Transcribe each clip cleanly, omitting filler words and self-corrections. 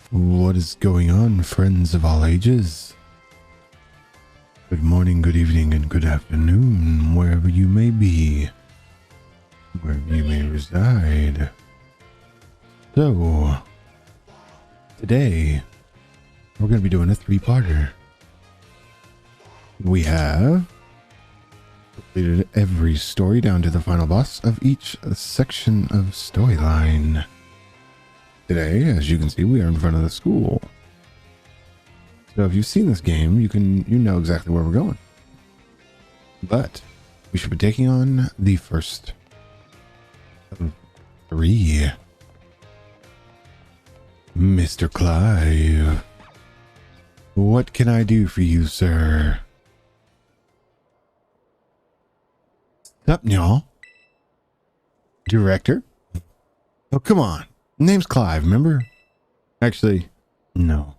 What is going on, friends of all ages? Good morning, good evening, and good afternoon, wherever you may be, wherever you may reside. So, today, we're going to be doing a three-parter. We have completed every story down to the final boss of each section of storyline. Today, as you can see, we are in front of the school. So if you've seen this game, you know exactly where we're going. But we should be taking on the first of three. Mr. Clive. What can I do for you, sir? What's up, y'all? Director? Oh, come on. Name's Clive, remember? Actually, no.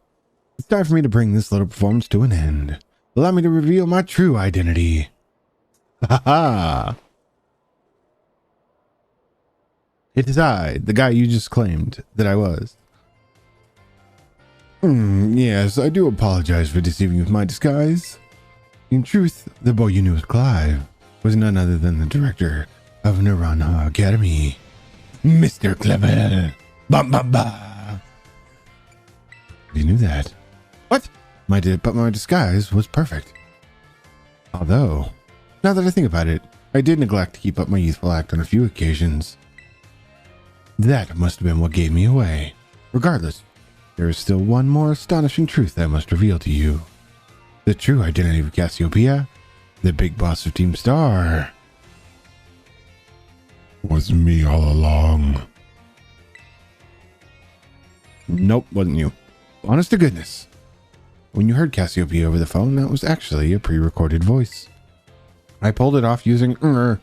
It's time for me to bring this little performance to an end. Allow me to reveal my true identity. Ha ha! It is I, the guy you just claimed that I was. Yes, I do apologize for deceiving you with my disguise. In truth, the boy you knew as Clive was none other than the director of Nirvana Academy, Mr. Clever. Bum bum ba. You knew that. What? But my disguise was perfect. Although, now that I think about it, I did neglect to keep up my youthful act on a few occasions. That must have been what gave me away. Regardless, there is still one more astonishing truth I must reveal to you. The true identity of Cassiopeia, the big boss of Team Star, was me all along. Nope, wasn't you. Honest to goodness. When you heard Cassiopeia over the phone, that was actually a pre-recorded voice. I pulled it off using, one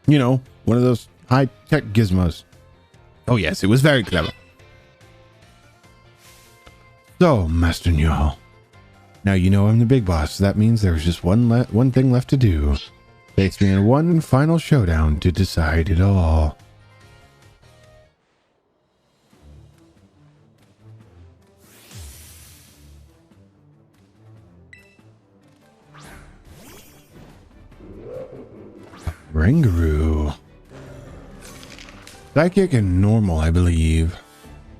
of those high-tech gizmos. Oh yes, it was very clever. So, Master Newell, now you know I'm the big boss, so that means there's just one thing left to do. Face me in one final showdown to decide it all. Rangaroo. Psychic and normal, I believe.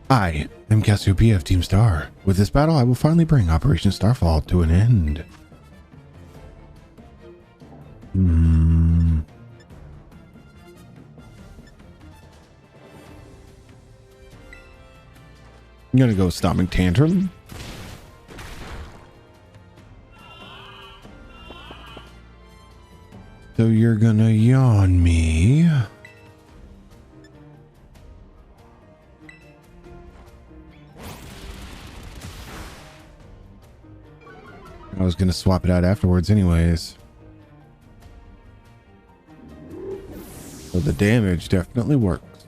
I am Cassiopeia of Team Star. With this battle, I will finally bring Operation Starfall to an end. I'm gonna go Stomping Tantrum. So you're gonna yawn me. I was gonna swap it out afterwards anyways. So the damage definitely works.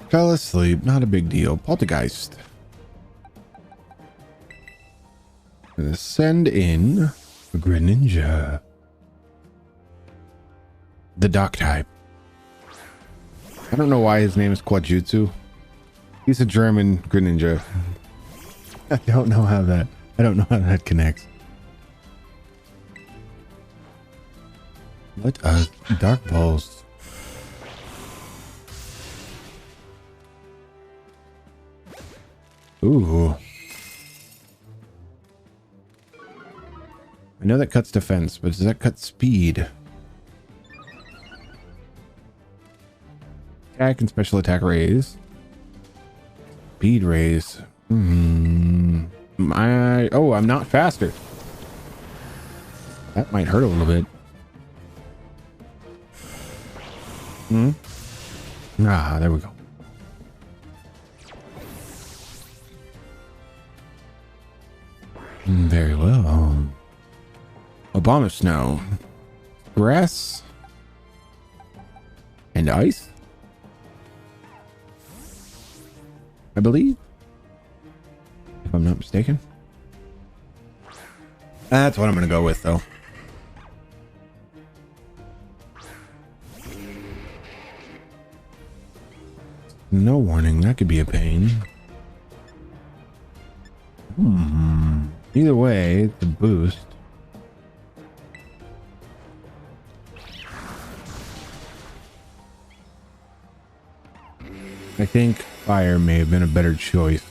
Fell asleep, not a big deal. Poltergeist. Gonna send in a Greninja. The Doc type. I don't know why his name is Quajutsu. He's a German Greninja. I don't know how that connects. What a Dark Pulse. Ooh. I know that cuts defense, but does that cut speed? Attack and special attack raise. Speed raise. I'm not faster. That might hurt a little bit. There we go. Very well. Obama Snow. Grass. And ice. I believe. If I'm not mistaken. That's what I'm going to go with, though. No warning. That could be a pain. Either way, it's a boost. I think fire may have been a better choice.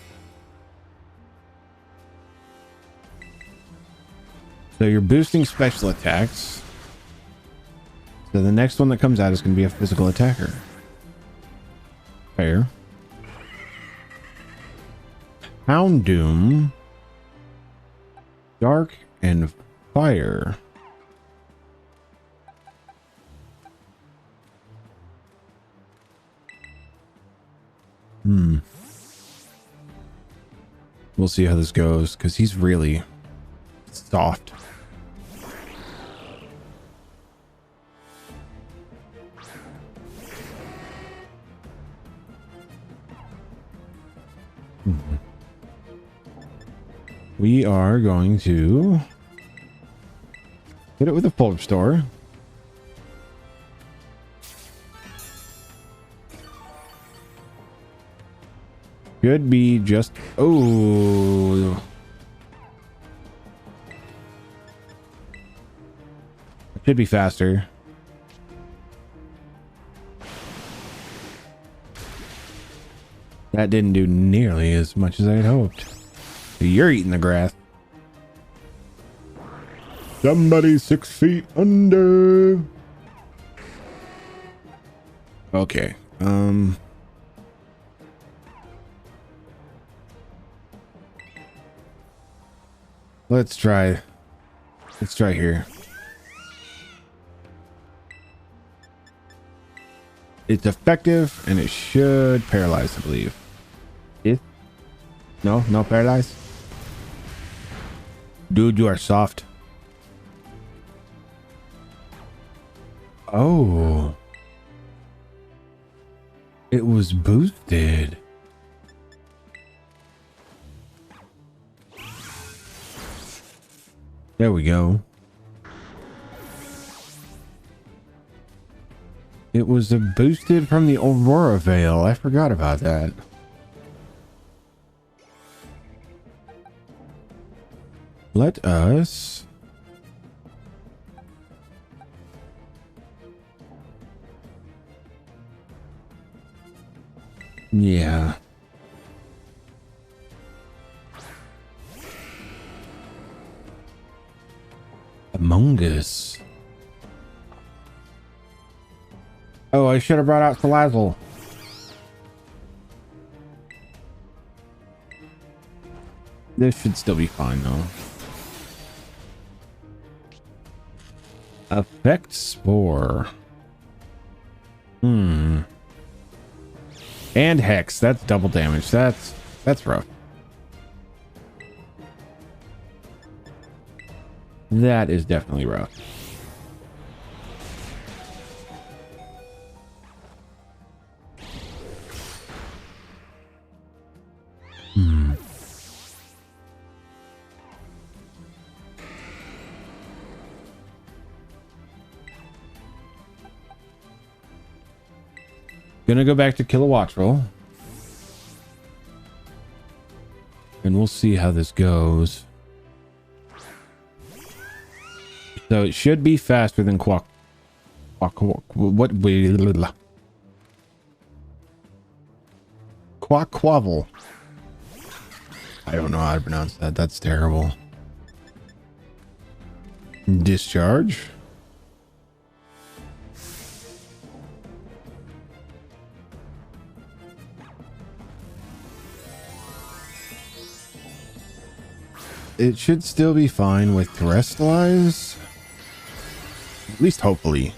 So you're boosting special attacks. So the next one that comes out is going to be a physical attacker. Fair. Houndoom. Dark and fire. We'll see how this goes, because he's really soft. We are going to hit it with a full restore. Could be just... Oh. It should be faster. That didn't do nearly as much as I had hoped. You're eating the grass. Somebody 6 feet under. Okay. Let's try here. It's effective and it should paralyze, I believe. No paralyze. Dude, you are soft. Oh. It was boosted. There we go. It was boosted from the Aurora Veil. I forgot about that. Let us... Yeah. Among Us. Oh, I should have brought out Salazzle. This should still be fine, though. Effect Spore. And Hex. That's double damage. That's rough. That is definitely rough. Gonna go back to Kilowattrel. And we'll see how this goes. So it should be faster than Quackquavel. I don't know how to pronounce that. That's terrible. Discharge. It should still be fine with Terrestrialize. At least hopefully.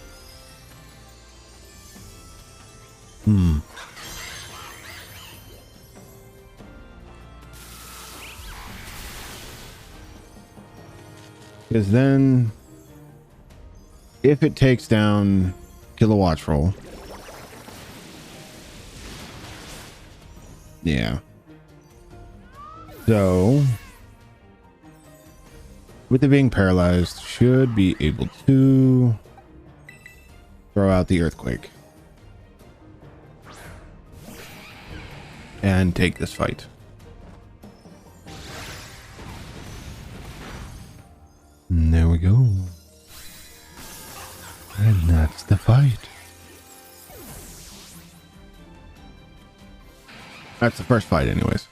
Because then, if it takes down Kilowattrel, yeah. So with it being paralyzed, should be able to throw out the earthquake and take this fight. And there we go. And that's the fight. That's the first fight anyways.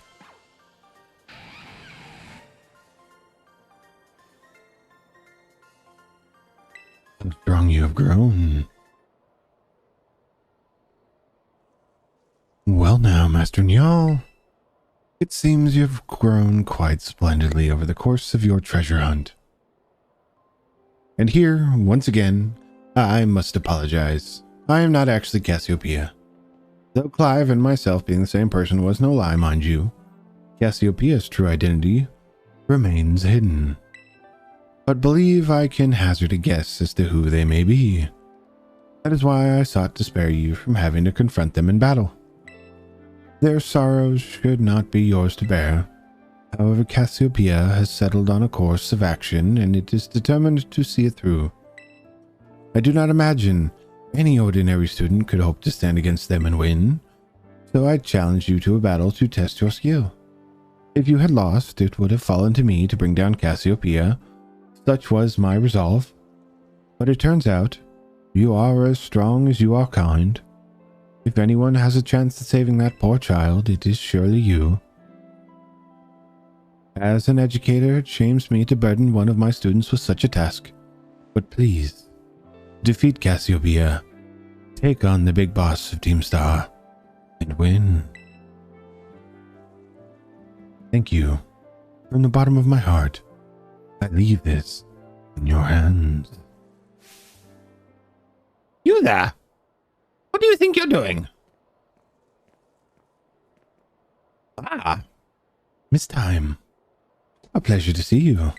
How strong you have grown. Well now, Master Nyal. It seems you've grown quite splendidly over the course of your treasure hunt. And here, once again, I must apologize. I am not actually Cassiopeia. Though Clive and myself being the same person was no lie, mind you, Cassiopeia's true identity remains hidden. But believe I can hazard a guess as to who they may be. That is why I sought to spare you from having to confront them in battle. Their sorrows should not be yours to bear. However, Cassiopeia has settled on a course of action, and it is determined to see it through. I do not imagine any ordinary student could hope to stand against them and win, so I challenge you to a battle to test your skill. If you had lost, it would have fallen to me to bring down Cassiopeia. Such was my resolve. But it turns out, you are as strong as you are kind. If anyone has a chance at saving that poor child, it is surely you. As an educator, it shames me to burden one of my students with such a task. But please, defeat Cassiopeia, take on the big boss of Team Star, and win. Thank you. From the bottom of my heart, I leave this in your hands. You there? What do you think you're doing? Ah, Miss Time. A pleasure to see you.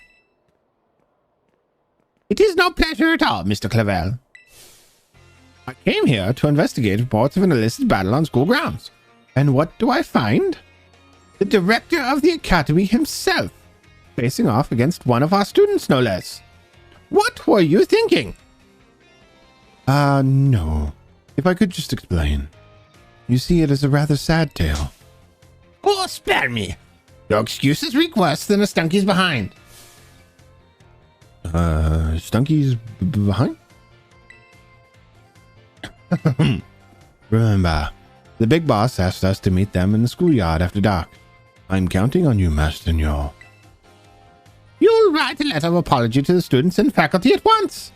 It is no pleasure at all, Mr. Clavel. I came here to investigate reports of an illicit battle on school grounds. And what do I find? The director of the academy himself, facing off against one of our students, no less. What were you thinking? No. If I could just explain. You see, it is a rather sad tale. Oh, spare me. Your excuses reek worse than a Stunky's behind. Stunky's behind? Remember, the big boss asked us to meet them in the schoolyard after dark. I'm counting on you, Master Nyal. You'll write a letter of apology to the students and faculty at once.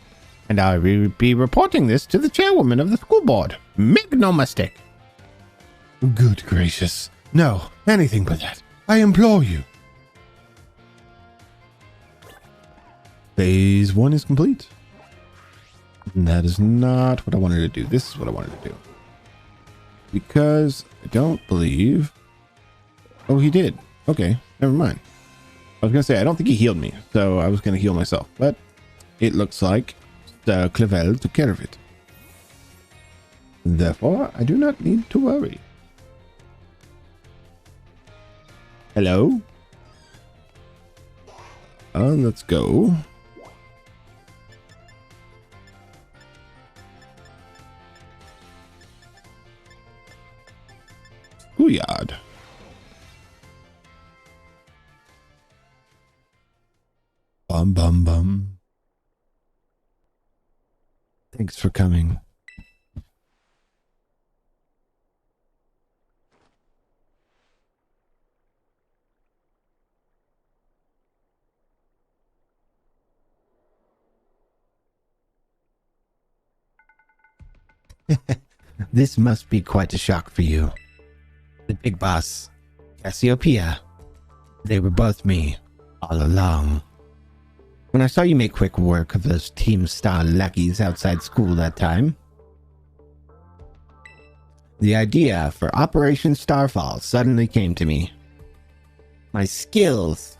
And I will be reporting this to the chairwoman of the school board. Make no mistake. Good gracious. No, anything but that. I implore you. Phase 1 is complete. And that is not what I wanted to do. This is what I wanted to do. Because I don't believe... Oh, he did. Okay, never mind. I was going to say, I don't think he healed me. So I was going to heal myself. But it looks like Clavel took care of it. Therefore, I do not need to worry. Hello? Let's go. Schoolyard. Bum bum bum. Thanks for coming. This must be quite a shock for you. The big boss, Cassiopeia. They were both me, all along. When I saw you make quick work of those Team Star lackeys outside school that time, the idea for Operation Starfall suddenly came to me. My skills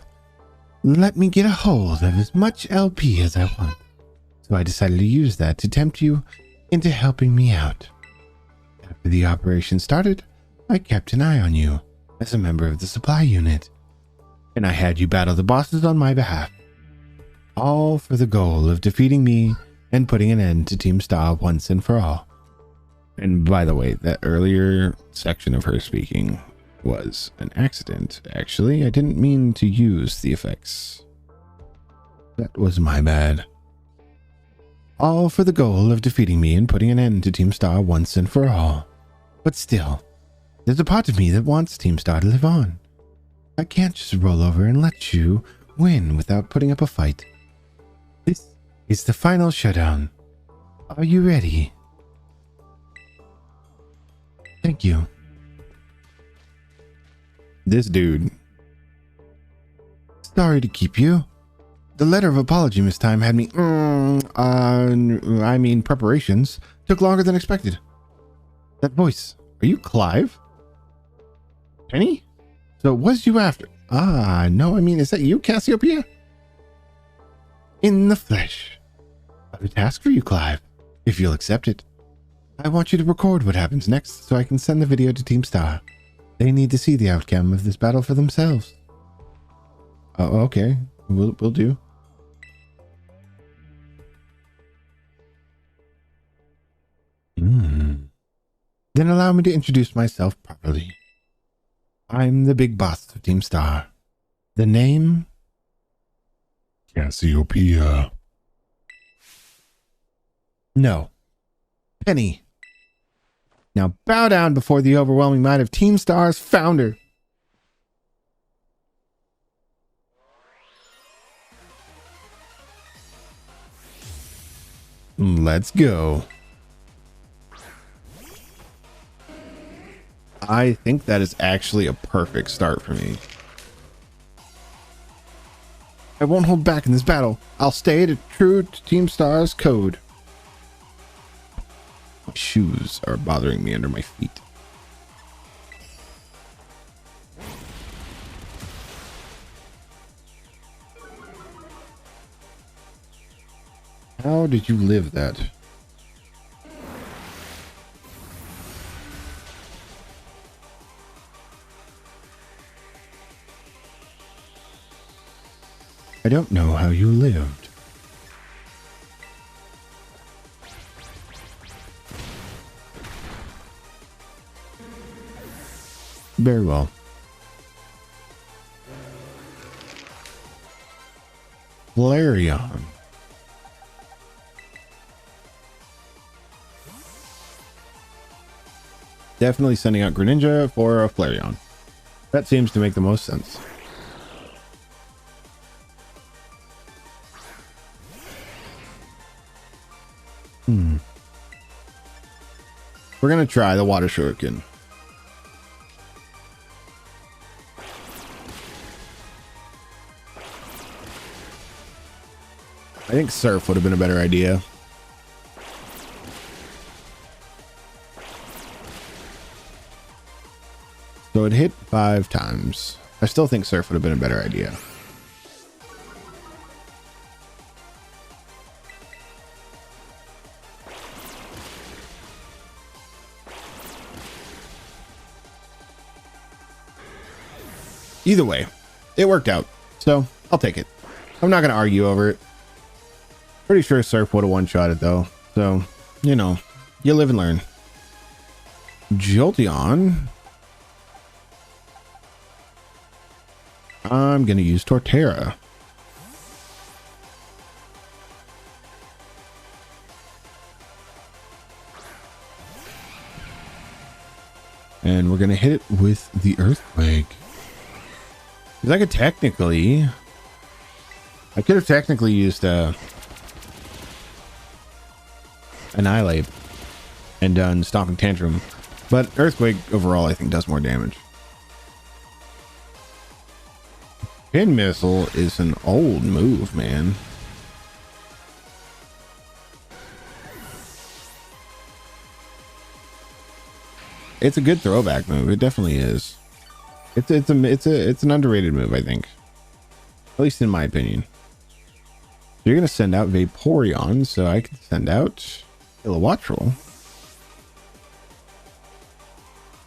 let me get a hold of as much LP as I want, so I decided to use that to tempt you into helping me out. After the operation started, I kept an eye on you as a member of the supply unit, and I had you battle the bosses on my behalf. All for the goal of defeating me and putting an end to Team Star once and for all. And by the way, that earlier section of her speaking was an accident. Actually, I didn't mean to use the effects. That was my bad. All for the goal of defeating me and putting an end to Team Star once and for all. But still, there's a part of me that wants Team Star to live on. I can't just roll over and let you win without putting up a fight. This is the final showdown. Are you ready? Thank you. This dude. Sorry to keep you. The letter of apology Miss Time had me, preparations took longer than expected. That voice, are you Clive? Penny? So it was you after? No, is that you, Cassiopeia? In the flesh. I have a task for you, Clive, if you'll accept it. I want you to record what happens next so I can send the video to Team Star. They need to see the outcome of this battle for themselves. Oh, okay. We'll do. Then allow me to introduce myself properly. I'm the big boss of Team Star. The name? Cassiopeia. No. Penny. Now bow down before the overwhelming might of Team Star's founder. Let's go. I think that is actually a perfect start for me. I won't hold back in this battle. I'll stay true to Team Star's code. My shoes are bothering me under my feet. How did you live that? I don't know how you lived. Very well. Flareon. Definitely sending out Greninja for a Flareon. That seems to make the most sense. We're gonna try the Water Shuriken. I think Surf would have been a better idea. So it hit 5 times. I still think Surf would have been a better idea. Either way, it worked out, so I'll take it. I'm not going to argue over it. Pretty sure Surf would have one-shotted though, so, you know, you live and learn. Jolteon. I'm going to use Torterra. And we're going to hit it with the Earthquake. Because I could have technically used Annihilate and done Stomping Tantrum, but Earthquake overall I think does more damage. Pin Missile is an old move, man. It's a good throwback move. It definitely is. It's an underrated move, I think. At least in my opinion. So you're gonna send out Vaporeon, so I can send out Kilowattrel.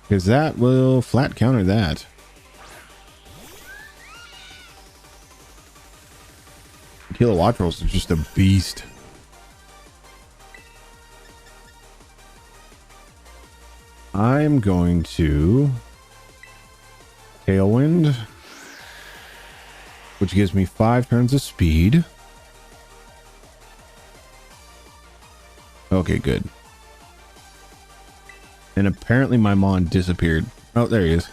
Because that will flat counter that. Kilowattrels is just a beast. I'm going to Tailwind, which gives me 5 turns of speed. Okay, good. And apparently my Mon disappeared. Oh, there he is.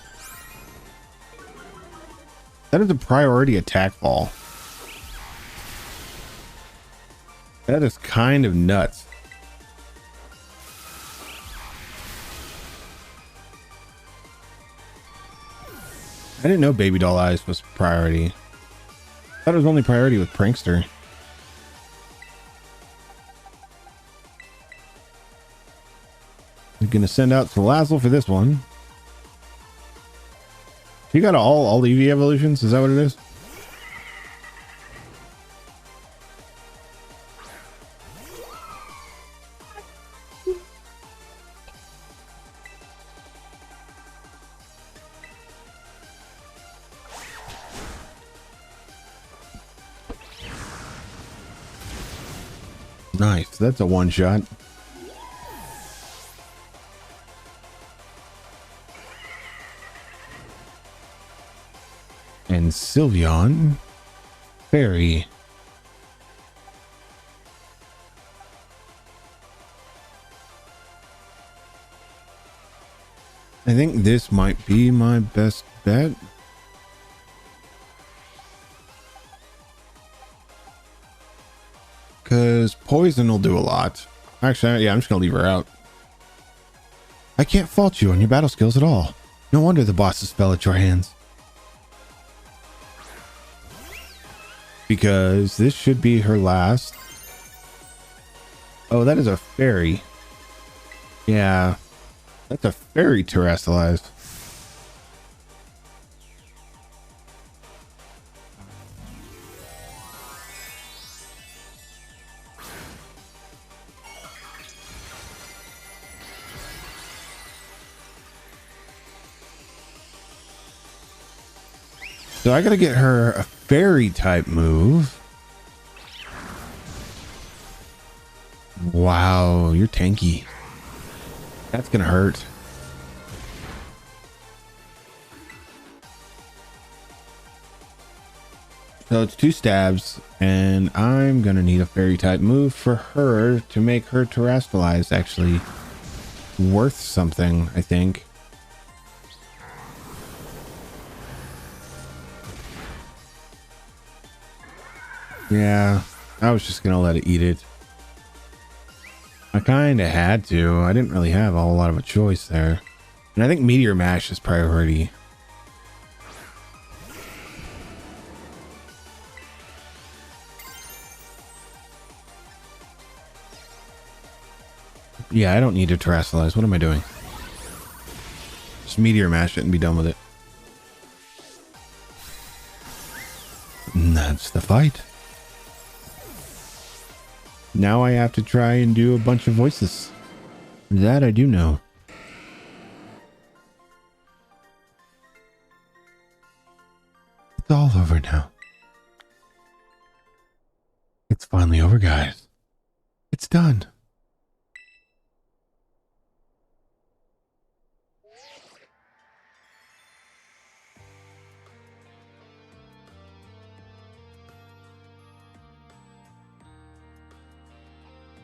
That is a priority attack fall. That is kind of nuts. I didn't know Baby Doll Eyes was priority. I thought it was only priority with Prankster. I'm gonna send out Salazzle for this one. You got all EV evolutions? Is that what it is? Nice. That's a one shot. And Sylveon, Fairy. I think this might be my best bet. Because Poison will do a lot. Actually, yeah, I'm just going to leave her out. I can't fault you on your battle skills at all. No wonder the bosses fell at your hands. Because this should be her last. Oh, that is a fairy. Yeah. That's a fairy terrestrialized. So I gotta get her a fairy type move. Wow, you're tanky. That's gonna hurt. So it's 2 stabs, and I'm gonna need a fairy type move for her to make her terrestrialize actually worth something, I think. Yeah, I was just gonna let it eat it. I kind of had to. I didn't really have a whole lot of a choice there. And I think Meteor Mash is priority. Yeah, I don't need to terrestrialize. What am I doing? Just Meteor Mash it and be done with it. And that's the fight. Now I have to try and do a bunch of voices. That I do know. It's all over now. It's finally over, guys. It's done.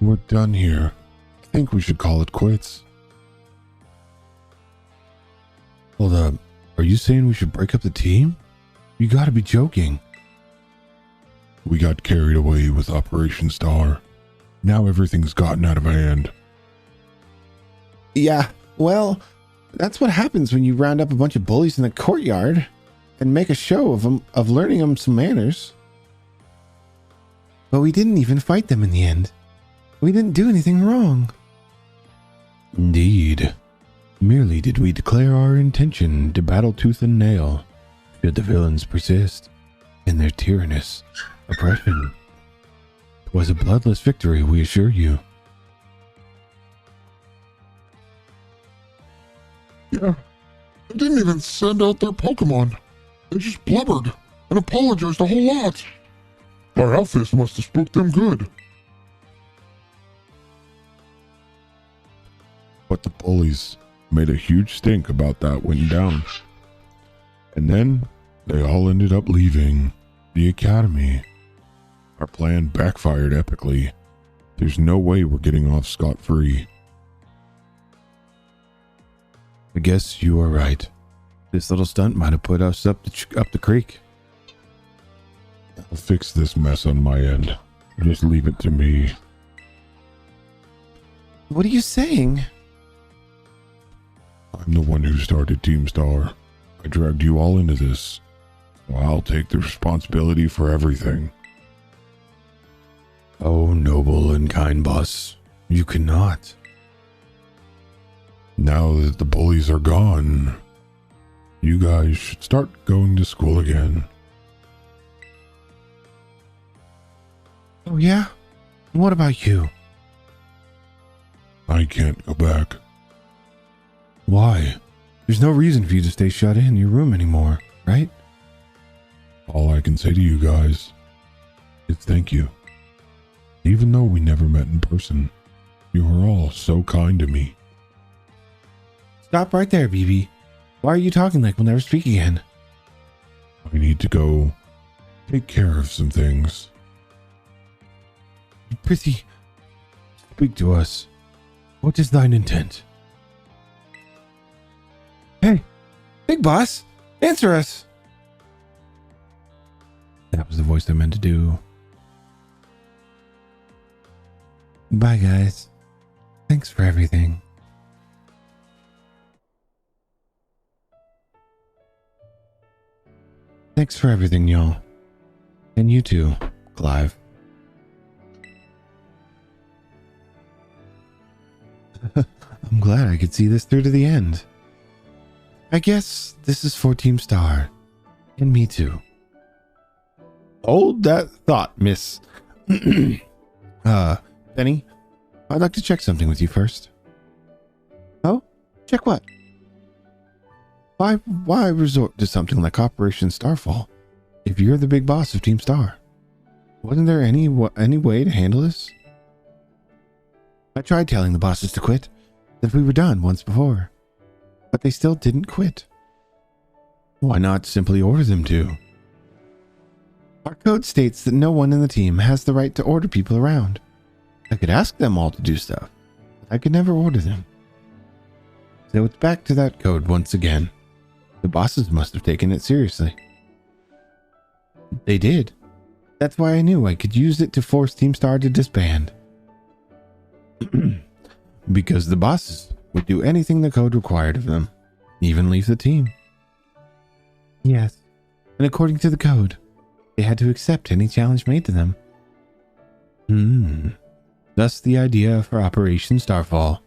We're done here. I think we should call it quits. Hold up. Are you saying we should break up the team? You gotta be joking. We got carried away with Operation Star. Now everything's gotten out of hand. Yeah, well, that's what happens when you round up a bunch of bullies in the courtyard and make a show of learning them some manners. But we didn't even fight them in the end. We didn't do anything wrong. Indeed. Merely did we declare our intention to battle tooth and nail, should the villains persist in their tyrannous oppression. 'Twas a bloodless victory, we assure you. Yeah, they didn't even send out their Pokemon. They just blubbered and apologized a whole lot. Our outfits must have spooked them good. But the bullies made a huge stink about that went down. And then they all ended up leaving the academy. Our plan backfired epically. There's no way we're getting off scot-free. I guess you are right. This little stunt might have put us up the creek. I'll fix this mess on my end. Just leave it to me. What are you saying? I'm the one who started Team Star. I dragged you all into this. So I'll take the responsibility for everything. Oh, noble and kind boss. You cannot. Now that the bullies are gone, you guys should start going to school again. Oh yeah? What about you? I can't go back. Why? There's no reason for you to stay shut in your room anymore, right? All I can say to you guys is thank you. Even though we never met in person, you were all so kind to me. Stop right there, BB. Why are you talking like we'll never speak again? I need to go take care of some things. Prithee, speak to us. What is thine intent? Hey, big boss, answer us. That was the voice I meant to do. Bye, guys. Thanks for everything. Thanks for everything, y'all. And you too, Clive. I'm glad I could see this through to the end. I guess this is for Team Star. And me too. Hold that thought, miss. Penny, I'd like to check something with you first. Oh? Check what? Why resort to something like Operation Starfall if you're the big boss of Team Star? Wasn't there any way to handle this? I tried telling the bosses to quit, that we were done once before, but they still didn't quit. Why not simply order them to? Our code states that no one in the team has the right to order people around. I could ask them all to do stuff, but I could never order them. So it's back to that code once again. The bosses must have taken it seriously. They did. That's why I knew I could use it to force Team Star to disband. Because the bosses would do anything the code required of them, even leave the team. Yes, and according to the code, they had to accept any challenge made to them. Thus the idea for Operation Starfall.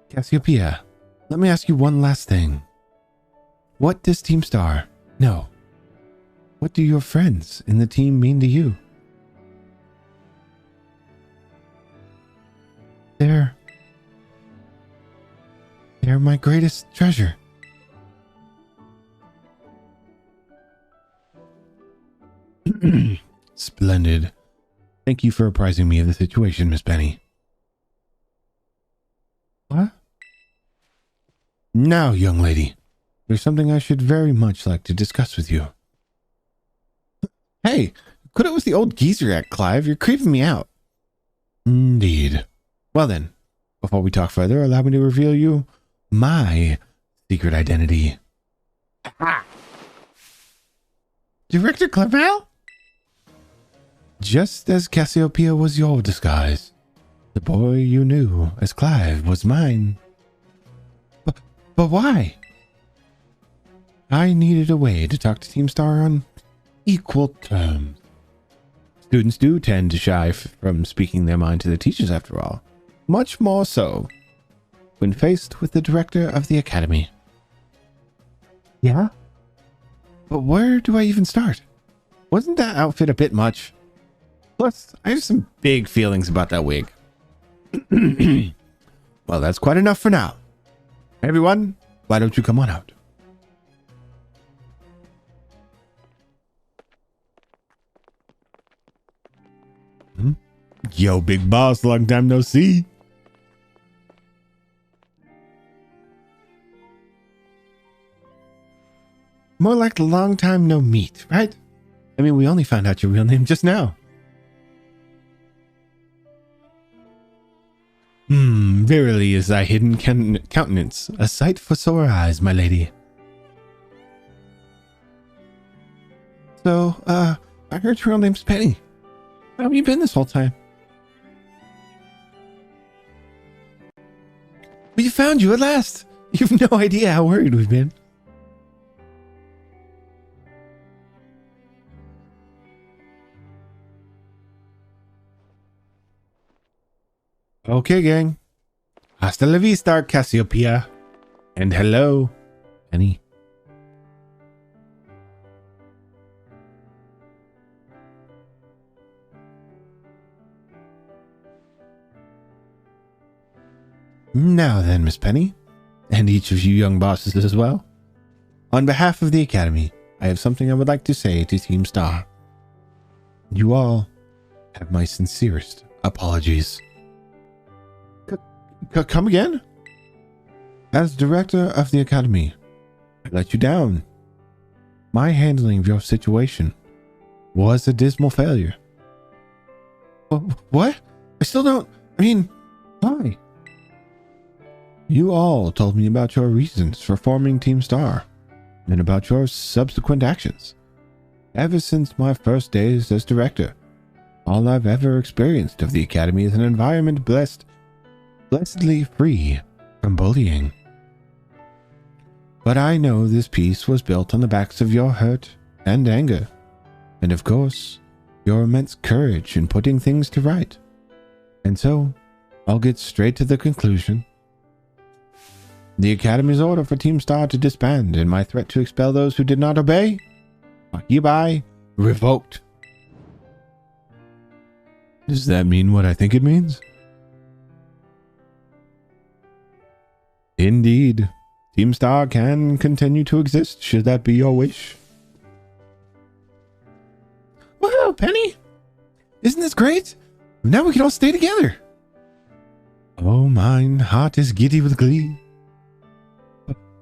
Cassiopeia, let me ask you one last thing. What does Team Star know? What do your friends in the team mean to you? They're my greatest treasure. Splendid. Thank you for apprising me of the situation, Miss Penny. What? Now, young lady, there's something I should very much like to discuss with you. Hey, quit it with the old geezer act, Clive. You're creeping me out. Indeed. Well then, before we talk further, allow me to reveal you my secret identity. Aha! Director Clavel? Just as Cassiopeia was your disguise, the boy you knew as Clive was mine. But why? I needed a way to talk to Team Star on equal terms. Students do tend to shy from speaking their mind to their teachers, after all. Much more so when faced with the director of the academy. Yeah? But where do I even start? Wasn't that outfit a bit much? Plus, I have some big feelings about that wig. Well, that's quite enough for now. Everyone, why don't you come on out? Hmm? Yo, big boss, long time no see. More like long time no meet, right? I mean, we only found out your real name just now. Verily is thy hidden countenance a sight for sore eyes, my lady. So, I heard your real name's Penny. How have you been this whole time? We found you at last. You've no idea how worried we've been. Okay, gang. Hasta la vista, Cassiopeia. And hello, Penny. Now then, Miss Penny, and each of you young bosses as well. On behalf of the Academy, I have something I would like to say to Team Star. You all have my sincerest apologies. Come again? As director of the Academy, I let you down. My handling of your situation was a dismal failure. What? I still don't... I mean, why? You all told me about your reasons for forming Team Star and about your subsequent actions. Ever since my first days as director, all I've ever experienced of the Academy is an environment blessedly free from bullying. But I know this peace was built on the backs of your hurt and anger, and of course, your immense courage in putting things to right. And so, I'll get straight to the conclusion. The Academy's order for Team Star to disband and my threat to expel those who did not obey are hereby revoked. Does that mean what I think it means? Indeed. Team Star can continue to exist, should that be your wish. Woohoo, Penny! Isn't this great? Now we can all stay together. Oh, mine heart is giddy with glee.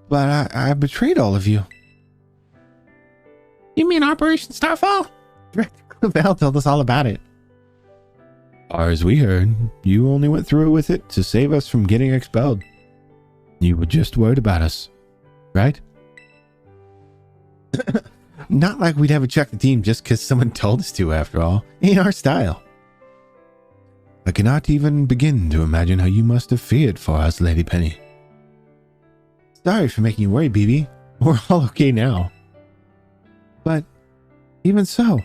But I betrayed all of you. You mean Operation Starfall? Director Clavel told us all about it. Far as we heard, you only went through with it to save us from getting expelled. You were just worried about us, right? Not like we'd ever check the team just because someone told us to, after all. Ain't our style. I cannot even begin to imagine how you must have feared for us, Lady Penny. Sorry for making you worry, BB. We're all okay now. But even so...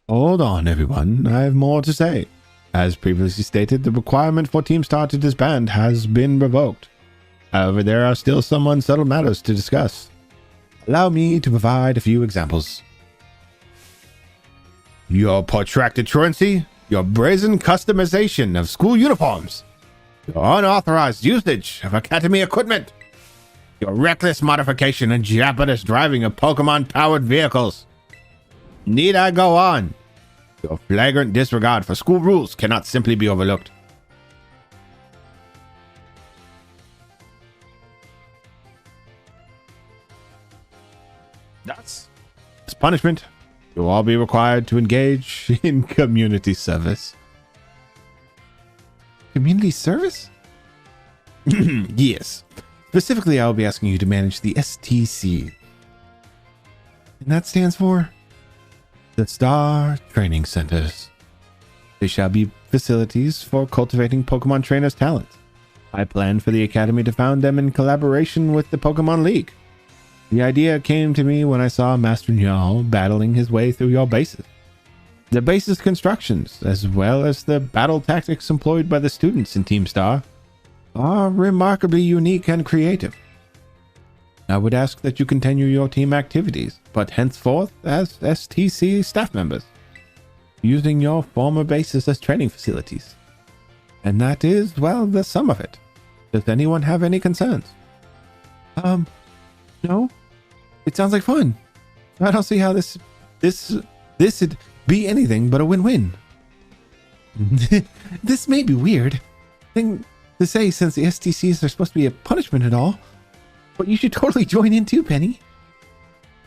Hold on, everyone. I have more to say. As previously stated, the requirement for Team Star to disband has been revoked. However, there are still some unsettled matters to discuss. Allow me to provide a few examples. Your protracted truancy, your brazen customization of school uniforms, your unauthorized usage of Academy equipment, your reckless modification and jabberish driving of Pokemon-powered vehicles. Need I go on? Your flagrant disregard for school rules cannot simply be overlooked. Thus, as punishment, you'll all be required to engage in community service. Community service? Yes. Specifically, I will be asking you to manage the STC. And that stands for the Star Training Centers. They shall be facilities for cultivating Pokemon Trainers' talent. I plan for the Academy to found them in collaboration with the Pokémon League. The idea came to me when I saw Master Nyal battling his way through your bases. The base's constructions, as well as the battle tactics employed by the students in Team Star, are remarkably unique and creative. I would ask that you continue your team activities, but henceforth as STC staff members, using your former bases as training facilities. And that is, well, the sum of it. Does anyone have any concerns? No? It sounds like fun. I don't see how this This'd be anything but a win-win. This may be weird thing to say since the STCs are supposed to be a punishment and all, but you should totally join in too, Penny.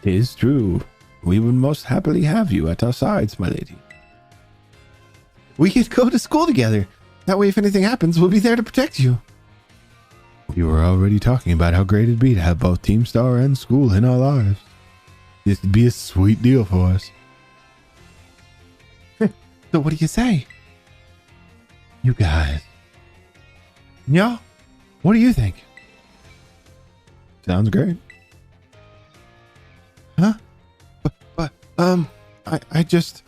'Tis true. We would most happily have you at our sides, my lady. We could go to school together. That way, if anything happens, we'll be there to protect you. We were already talking about how great it'd be to have both Team Star and school in our lives. This would be a sweet deal for us. So what do you say? You guys. Yeah? What do you think? Sounds great. Huh? But I just...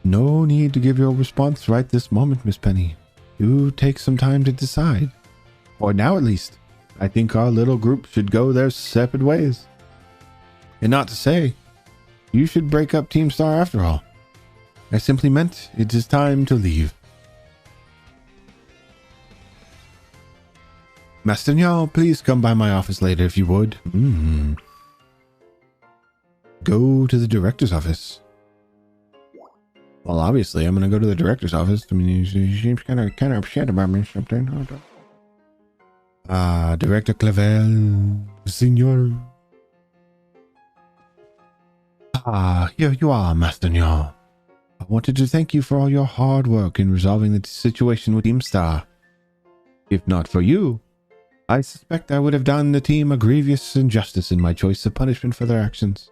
No need to give your response right this moment, Miss Penny. Do take some time to decide. For now, at least. I think our little group should go their separate ways. And not to say, you should break up Team Star after all. I simply meant it is time to leave. Master Nyal, please come by my office later if you would. Go to the director's office. Well, obviously, I'm going to go to the director's office. I mean, he seems kind of upset about me or something. Director Clavel, Senor. Here you are, Master Nyal. I wanted to thank you for all your hard work in resolving the situation with Team Star. If not for you, I suspect I would have done the team a grievous injustice in my choice of punishment for their actions.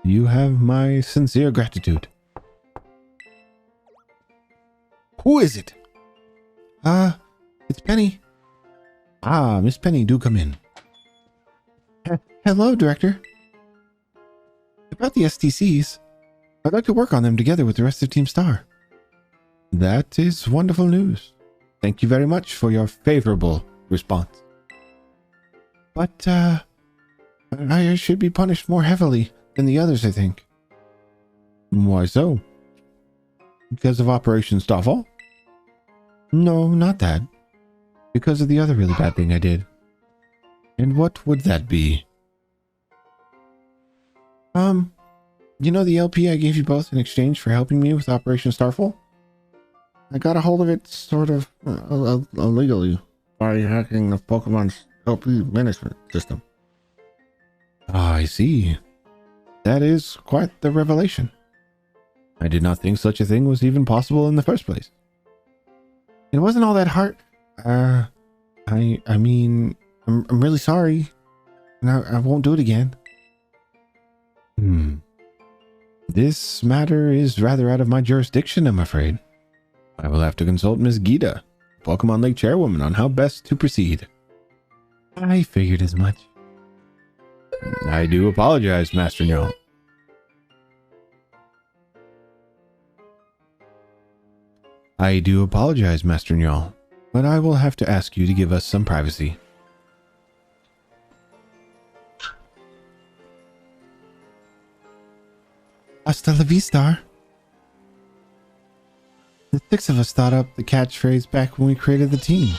You have my sincere gratitude. Who is it? It's Penny. Miss Penny, do come in. Hello, Director. About the STCs, I'd like to work on them together with the rest of Team Star. That is wonderful news. Thank you very much for your favorable response. But, I should be punished more heavily than the others, I think. Why so? Because of Operation Starfall? No, not that. Because of the other really bad thing I did. And what would that be? You know the LP I gave you both in exchange for helping me with Operation Starfall? I got a hold of it sort of illegally by hacking the Pokemon's LP management system. I see. That is quite the revelation. I did not think such a thing was even possible in the first place. It wasn't all that hard. I mean, I'm really sorry. And I won't do it again. This matter is rather out of my jurisdiction, I'm afraid. I will have to consult Miss Gita, Pokémon League chairwoman, on how best to proceed. I figured as much. I do apologize, Master Nyal. I do apologize, Master Nyal, but I will have to ask you to give us some privacy. Hasta la vista. The six of us thought up the catchphrase back when we created the team.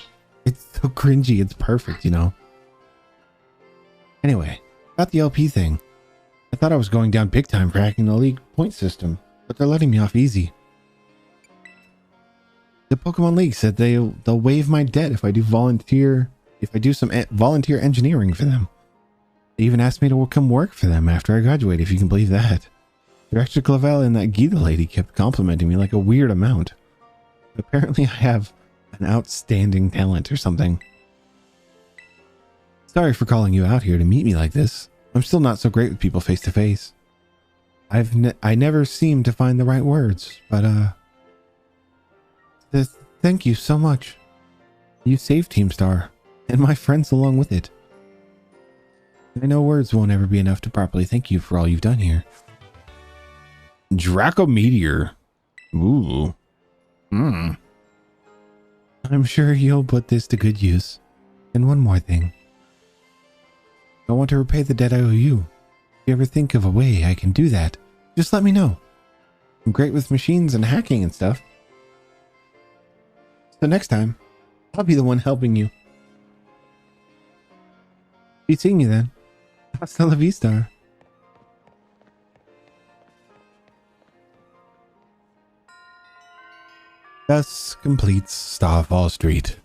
It's so cringy, it's perfect, you know. Anyway, about the LP thing. I thought I was going down big time for hacking the league point system, but they're letting me off easy. The Pokémon League said they'll waive my debt if I do some volunteer engineering for them. They even asked me to come work for them after I graduate, if you can believe that. Director Clavel and that Gita lady kept complimenting me like a weird amount. Apparently I have an outstanding talent or something. Sorry for calling you out here to meet me like this. I'm still not so great with people face to face. I never seem to find the right words, but thank you so much. You saved Team Star, and my friends along with it. I know words won't ever be enough to properly thank you for all you've done here. Draco Meteor. Ooh. I'm sure you'll put this to good use. And one more thing. I want to repay the debt I owe you. If you ever think of a way I can do that, just let me know. I'm great with machines and hacking and stuff. So next time, I'll be the one helping you. Be seeing you then. Hasta la vista. Thus completes Starfall Street.